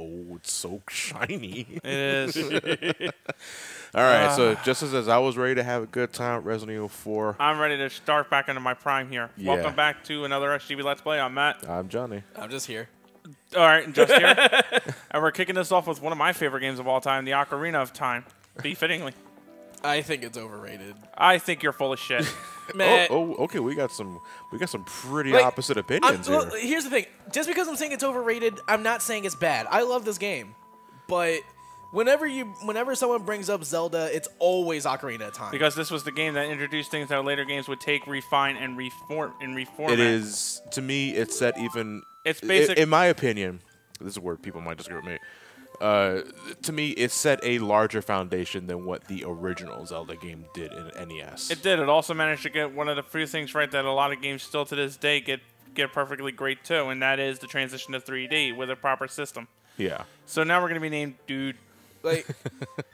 Oh, it's so shiny. It is. All right, so just as I was ready to have a good time, Resident Evil 4. I'm ready to start back into my prime here. Yeah. Welcome back to another SGB Let's Play. I'm Matt. I'm Johnny. I'm just here. All right, and just here. And we're kicking this off with one of my favorite games of all time, the Ocarina of Time. Befittingly. I think it's overrated. I think you're full of shit. Man. Okay, we got some pretty opposite opinions here. Well, here's the thing. Just because I'm saying it's overrated, I'm not saying it's bad. I love this game. But whenever someone brings up Zelda, it's always Ocarina of Time. Because this was the game that introduced things that later games would take, refine, and reformat. It is, to me, it's set even... It's basic... In my opinion, this is where people might disagree with me, to me, it set a larger foundation than what the original Zelda game did in NES. It did. It also managed to get one of the few things right that a lot of games still to this day get perfectly great too, and that is the transition to 3D with a proper system. Yeah. So now we're going to be named Dude. Like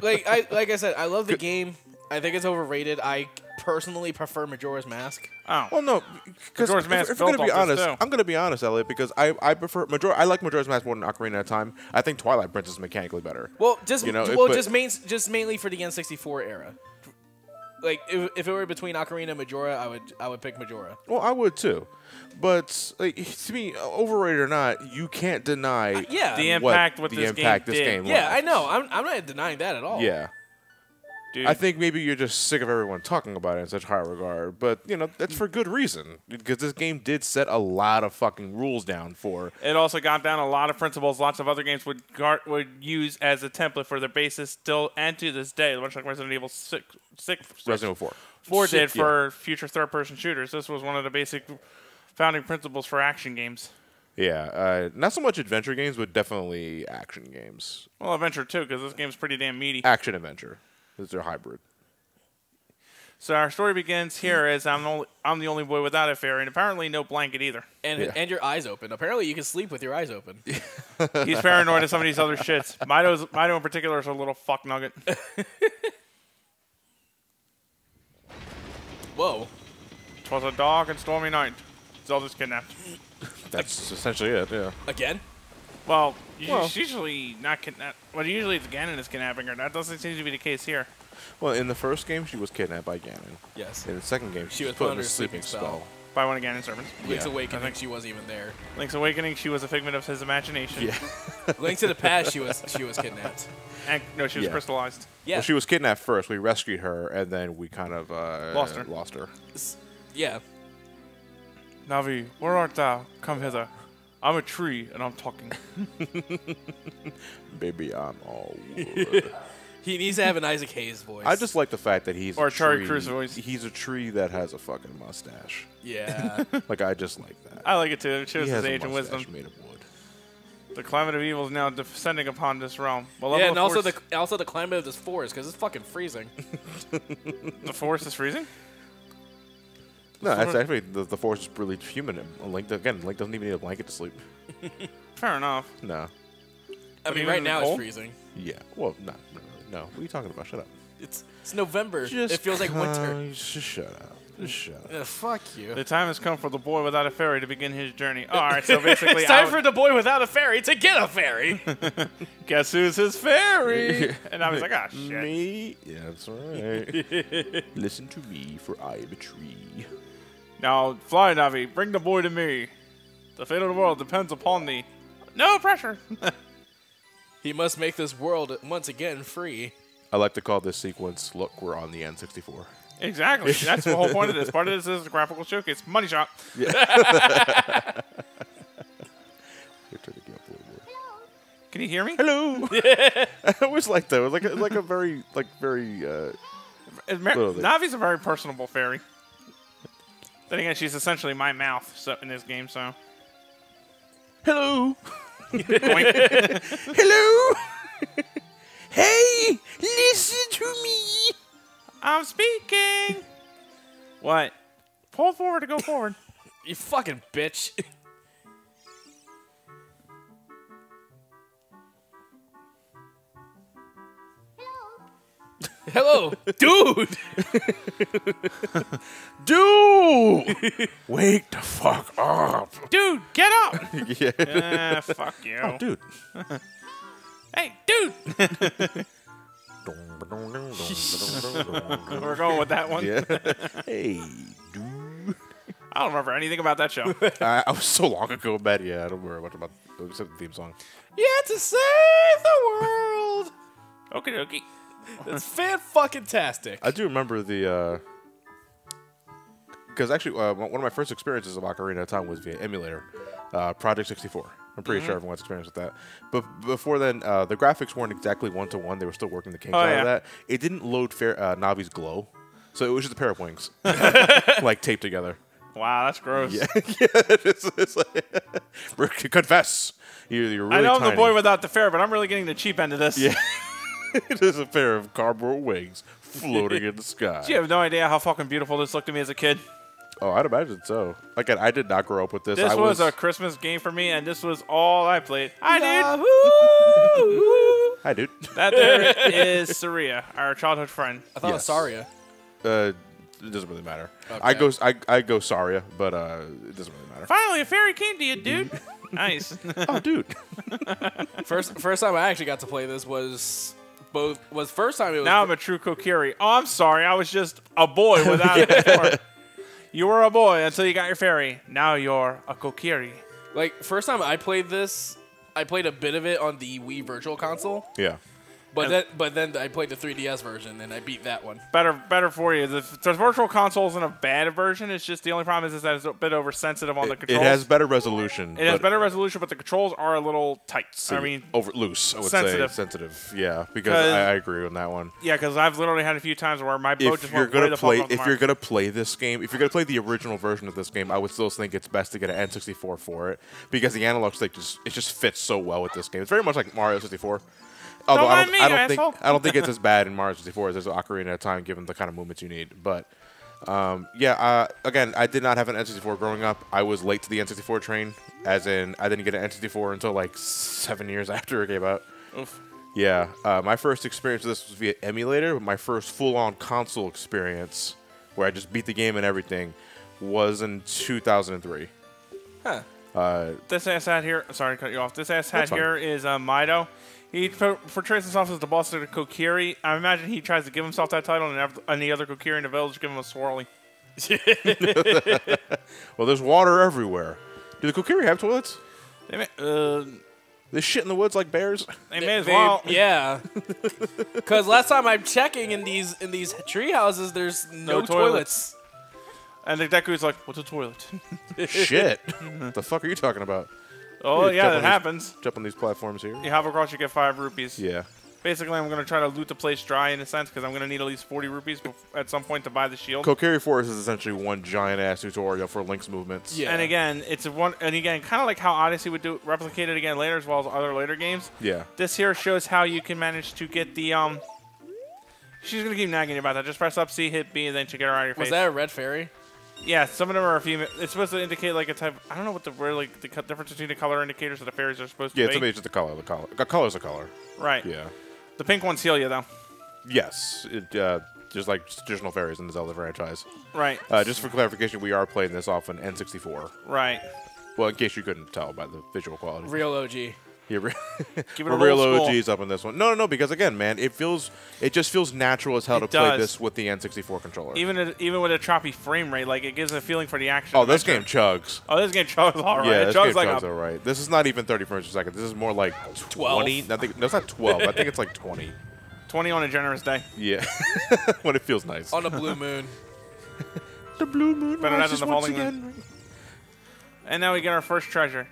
I said, I love the game. I think it's overrated. I personally prefer Majora's Mask. Oh. Well, no, because Majora's Mask if I'm gonna be built off this, honest, too. I'm gonna be honest, Elliot, because I prefer I like Majora's Mask more than Ocarina of Time. I think Twilight Princess is mechanically better. Well, just but- just mainly for the N64 era. Like if it were between Ocarina and Majora, I would pick Majora. Well, I would too, but like, to me, overrated or not, you can't deny The impact what this game did. Yeah, I know. I'm not denying that at all. Yeah. Dude. I think maybe you're just sick of everyone talking about it in such high regard, but that's for good reason, because this game did set a lot of fucking rules down for. It also got down a lot of principles lots of other games would use as a template for their basis still and to this day, much like Resident Evil 6 Resident Evil 4. 4 did for future third-person shooters. This was one of the basic founding principles for action games. Yeah, not so much adventure games, but definitely action games. Well, adventure too, because this game's pretty damn meaty. Action adventure. Because they're hybrid. So our story begins here as I'm the only boy without a fairy, and apparently no blanket either. And your eyes open. Apparently, you can sleep with your eyes open. He's paranoid of some of these other shits. Mido in particular is a little fuck nugget. Whoa. 'Twas a dark and stormy night. Zelda's kidnapped. That's essentially it, yeah. Again? Well, she's usually not kidnapped. Well, usually it's Ganon that's kidnapping her. That doesn't seem to be the case here. Well, in the first game, she was kidnapped by Ganon. Yes. In the second game, she was put put in under a a sleeping sleeping spell. By one of Ganon's servants. Link's Yeah. Awakening, she wasn't even there. Link's Awakening, she was a figment of his imagination. Yeah. Link to the Past, she was kidnapped. And, no, she was Yeah. crystallized. Yeah. Well, she was kidnapped first. We rescued her, and then we kind of Lost her. Yeah. Navi, where art thou? Come hither. I'm a tree, and I'm talking. Baby, I'm all wood. He needs to have an Isaac Hayes voice. I just like the fact that he's Or a Charlie tree. Cruz voice. He's a tree that has a fucking mustache. Yeah. Like, I just like that. I like it too. It shows He his has a age and mustache wisdom. made of wood. The climate of evil is now descending upon this realm. Well, Yeah, and also the climate of this forest, because it's fucking freezing. the forest is freezing? No, that's actually the force is really human. Link doesn't even need a blanket to sleep. Fair enough. No. I mean, even right in the now it's cold? freezing. Yeah. Well, no. What are you talking about? Shut up. It's November. It feels like winter. Just shut up. Just shut up. Fuck you. The time has come for the boy without a fairy to begin his journey. Oh, all right, so basically, It's time for the boy without a fairy to get a fairy. guess who's his fairy? And I was like, ah, shit. Me? Yeah, that's right. Listen to me, for I am a tree. Now, fly, Navi. Bring the boy to me. The fate of the world depends upon thee. No pressure. He must make this world once again free. I like to call this sequence, look, we're on the N64. Exactly. That's the whole point of this. Part of this is a graphical showcase. Money shot. Yeah. Can you hear me? Hello. I always like that. It was like a very Navi's a very personable fairy. Then again, she's essentially my mouth in this game, so. hello. Boink. Hello. Hey, listen to me. I'm speaking. What? Pull forward to go forward. You fucking bitch. Hello, dude. Dude! Wake the fuck up. Dude, get up! Yeah. Fuck you. Oh, dude. Hey, dude! We're going with that one. Yeah. Hey, dude. I don't remember anything about that show. I was so long ago, but yeah, I don't worry much about except the theme song. You have to save the world. Okie dokie. It's fan-fucking-tastic. I do remember the, because actually one of my first experiences of Ocarina of Time was via emulator, Project 64. I'm pretty sure everyone's experienced with that. But before then, the graphics weren't exactly one-to-one. They were still working the kinks out of that. It didn't load Navi's glow, so it was just a pair of wings, like taped together. Wow, that's gross. Yeah, it's like, confess. You're really I know I'm tiny. the boy without the fair, but I'm really getting the cheap end of this. Yeah. It is a pair of cardboard wings floating in the sky. You have no idea how fucking beautiful this looked to me as a kid. Oh, I'd imagine so. Again, I did not grow up with this. This was a Christmas game for me, and this was all I played. Hi, dude. Hi, dude. That there is Saria, our childhood friend. I thought it was Saria. It doesn't really matter. Okay. I go Saria, but it doesn't really matter. Finally, a fairy came to you, dude. Nice. Oh, dude. First time I actually got to play this was first time it was. Now I'm a true Kokiri. Oh, I'm sorry. I was just a boy without it before. You were a boy until you got your fairy. Now you're a Kokiri. Like, first time I played this, I played a bit of it on the Wii Virtual Console. Yeah. But then I played the 3DS version, and I beat that one. Better for you. The Virtual Console isn't a bad version. It's just the only problem is that it's a bit oversensitive on the controls. It has better resolution. It has better resolution, but the controls are a little tight. I mean, loose. I would sensitive. say sensitive. Yeah, because I agree on that one. Yeah, because I've literally had a few times where my boat just went way the fuck off the If mark. you're gonna play this game, if you're gonna play the original version of this game, I would still think it's best to get an N64 for it because the analog stick just fits so well with this game. It's very much like Mario 64. Although I don't think it's as bad in Mario 64 as there's Ocarina of Time, given the kind of movements you need. But again, I did not have an N64 growing up. I was late to the N64 train, as in I didn't get an N64 until like 7 years after it came out. Oof. Yeah, my first experience with this was via emulator, but my first full-on console experience, where I just beat the game and everything, was in 2003. Huh. This ass hat here, sorry to cut you off. This ass hat here is Mido. He portrays himself as the boss of the Kokiri. I imagine he tries to give himself that title, and the other Kokiri in the village give him a swirly. Well, there's water everywhere. Do the Kokiri have toilets? They They shit in the woods like bears? may as well. Yeah. Because last time I'm checking in these tree houses, there's no toilets. And the Deku's like, what's a toilet? Shit. What the fuck are you talking about? Oh, You yeah, jump that on happens. Jump on these platforms here. You hop across, you get 5 rupees. Yeah. Basically, I'm going to try to loot the place dry in a sense because I'm going to need at least 40 rupees at some point to buy the shield. Kokiri Forest is essentially one giant-ass tutorial for Link's movements. Yeah. And again, kind of like how Odyssey would replicate it again later as well as other later games. Yeah. This here shows how you can manage to get the She's going to keep nagging you about that. Just press up, C, hit B, and then she'll get her out of your face. Was that a red fairy? Yeah, some of them are female. It's supposed to indicate like a type. I don't know what the difference between the color indicators of the fairies are supposed to be. Yeah, to me, it's just the color. The color's a color. Right. Yeah. The pink ones heal you though. Yes. Just like traditional fairies in the Zelda franchise. Right. Just for clarification, we are playing this off an N64. Right. Well, in case you couldn't tell by the visual quality. Real OG. Yeah, Give it we're a real roll OGs up in this one. No, because again, man, it just feels natural as hell to play this with the N64 controller. Even with a choppy frame rate, like it gives a feeling for the action. Oh, this game chugs. Oh, this game chugs all right. Yeah, it this chugs game like chugs all right. This is not even 30 frames per second. This is more like 20. No, it's not 12. I think it's like 20. 20 on a generous day. Yeah, when it feels nice. On a blue moon. The blue moon Better rises than the once falling moon. again. And now we get our first treasure.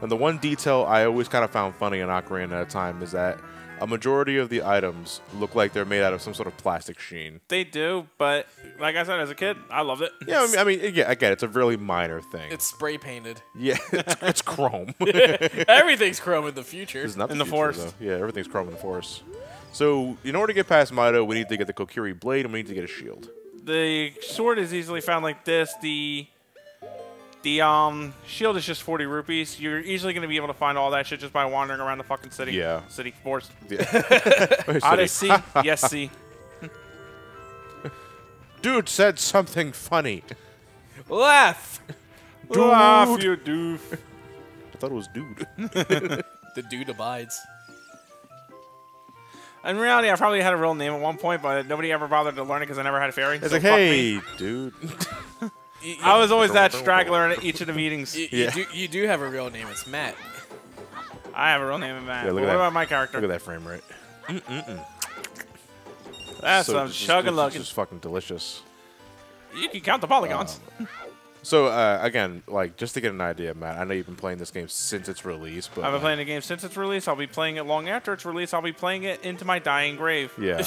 And the one detail I always kind of found funny in Ocarina of Time is that a majority of the items look like they're made out of some sort of plastic sheen. They do, but like I said, as a kid, I loved it. Yeah, I mean, again, it's a really minor thing. It's spray painted. Yeah, it's chrome. Everything's chrome in the future. It's not In the future, forest. though. Yeah, everything's chrome in the forest. So, in order to get past Mido, we need to get the Kokiri blade and we need to get a shield. The sword is easily found like this. The shield is just 40 rupees. You're easily going to be able to find all that shit just by wandering around the fucking city. Yeah. City, forest. Yeah. Odyssey, yes, see. Dude said something funny. Laugh. Laugh, you doof. I thought it was dude. The dude abides. In reality, I probably had a real name at one point, but nobody ever bothered to learn it because I never had a fairy. It's so like, fuck hey, me. dude. I was always that straggler at each of the meetings. You do have a real name. It's Matt. I have a real name in Matt. Yeah, But look at what that. about my character? Look at that frame rate. That's some This chug-a-luggin'. is fucking delicious. You can count the polygons. So again, like just to get an idea, Matt, I know you've been playing this game since its release, but I've been playing the game since its release. I'll be playing it long after its release. I'll be playing it into my dying grave. yeah.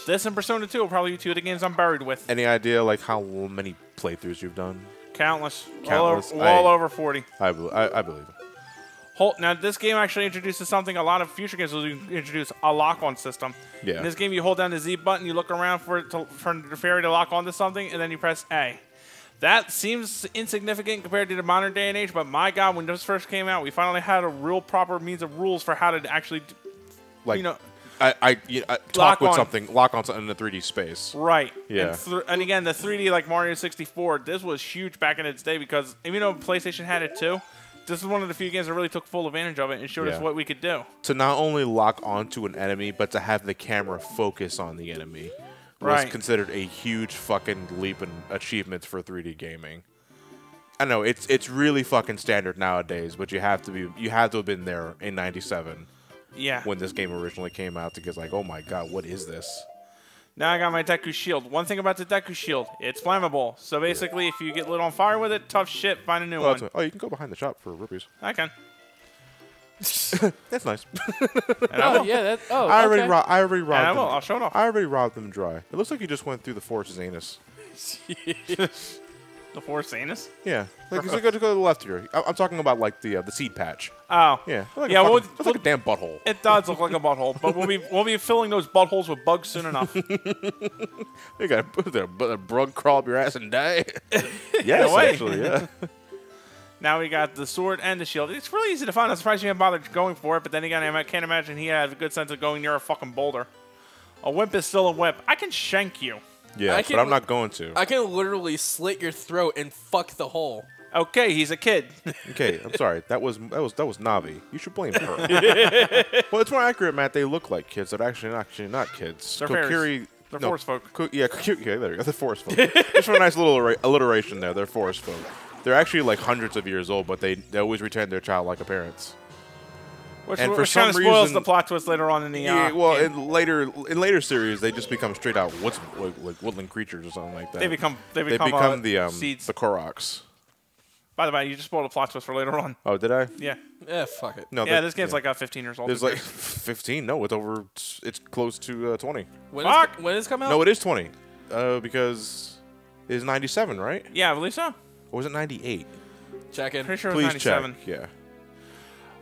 This and Persona 2 will probably be two of the games I'm buried with. Any idea like how many playthroughs you've done? Countless. Countless. Well over 40. I believe it. Now, this game actually introduces something a lot of future games will introduce, a lock-on system. Yeah. In this game, you hold down the Z button, you look around for the fairy to lock onto something, and then you press A. That seems insignificant compared to the modern day and age, but my God, when this first came out, we finally had a real proper means of rules for how to actually, Like, you know, I Lock talk with on. something, lock on something in the 3D space. right. Yeah. And again, the 3D like Mario 64, this was huge back in its day because even though PlayStation had it too, this is one of the few games that really took full advantage of it and showed us Yeah. what we could do. To not only lock onto an enemy, but to have the camera focus on the enemy was Right. considered a huge fucking leap in achievements for 3D gaming. I know it's really fucking standard nowadays, but you have to have been there in '97 Yeah. when this game originally came out to get like, oh my God, what is this? Now I got my Deku Shield. One thing about the Deku Shield, it's flammable. So basically, if you get lit on fire with it, tough shit, find a new one. Oh, you can go behind the shop for rupees. I can. That's nice. And I will. Yeah. That. Oh. I already okay. robbed And I them. will. I'll show it off. I already robbed them dry. It looks like you just went through the forest's anus. The Forest Anus? Yeah, like go to the left here. I'm talking about like the seed patch. Oh. Yeah, like Yeah, it's like a damn butthole. It does look like a butthole, but we'll be filling those buttholes with bugs soon enough. You got to put a bug crawl up your ass and die. Yes, a way. actually, yeah. Now we got the sword and the shield. It's really easy to find. I'm surprised you haven't bothered going for it, but then again, I can't imagine he has a good sense of going near a fucking boulder. A wimp is still a wimp. I can shank you. Yeah, I but can- I'm not going to. I can literally slit your throat and fuck the hole. Okay, he's a kid. Okay, I'm sorry. That was Navi. You should blame her. Well, it's more accurate, Matt. They look like kids. They're actually not kids. They're fairies. They're forest folk. Yeah, there you go. They're forest folk. Just for a nice little alliteration there. They're forest folk. They're actually like hundreds of years old, but they always retain their childlike appearance. Which And for kind some of spoils reason- the plot twist later on in the Yeah, well, game. in later series, they just become straight out like woodland creatures or something like that. They become the seeds. the Koroks. By the way, you just spoiled a plot twist for later on. Oh, did I? Yeah. Yeah, fuck it. No. Yeah, this game's like 15 years old. There's like 15. No, it's over. It's close to 20. When Fuck! When does it come out? No, it is 20. Because it's 97, right? Yeah, I believe so. Or was it 98? Check in. Pretty sure it was Please 97. check. Yeah.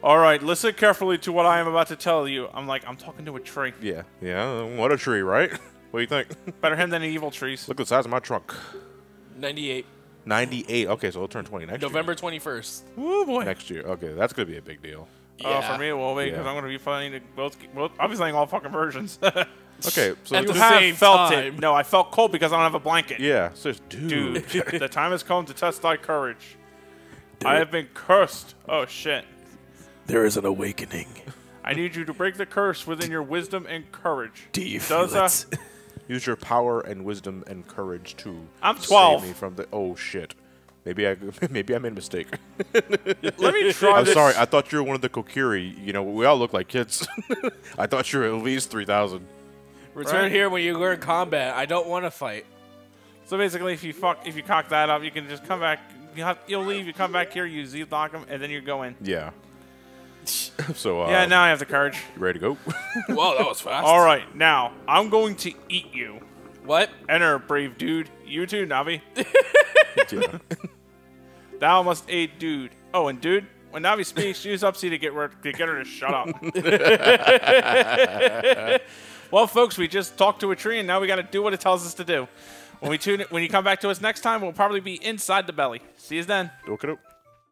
All right, listen carefully to what I am about to tell you. I'm talking to a tree. Yeah. Yeah. What a tree, right? What do you think? Better him than the evil trees. Look at the size of my trunk. 98. 98. Okay, so it'll turn 20 next November 21st. Oh boy. year. Next year. Okay, that's gonna be a big deal. Oh, for me it will be because Yeah. I'm going to be playing both. Well, I'll be playing all fucking versions. Okay, so At You the have same felt time. it. No, I felt cold because I don't have a blanket. yeah, so dude. Dude, the time has come to test thy courage. I have been cursed. Oh shit. There is an awakening. I need you to break the curse within your wisdom and courage. Do you Does, feel it? Use your power and wisdom and courage to I'm save 12. me from the. Oh shit. Maybe I made a mistake. Let me try I'm this. sorry. I thought you were one of the Kokiri. You know, we all look like kids. I thought you were at least 3,000. Return Right. here when you learn combat. I don't want to fight. So basically, if you cock that up, you can just come back. You'll leave. You come back here. You Z-lock them, and then you go in. Yeah. So. Yeah. Now I have the courage. You ready to go? Whoa, that was fast. All right. Now I'm going to eat you. What? Enter, brave dude. You too, Navi. Yeah. Thou must aid dude. Oh, and dude, When Navi speaks, use up C to get her to shut up. Well, folks, we just talked to a tree, and now we got to do what it tells us to do. When you come back to us next time, we'll probably be inside the belly. See you then. Okie doke.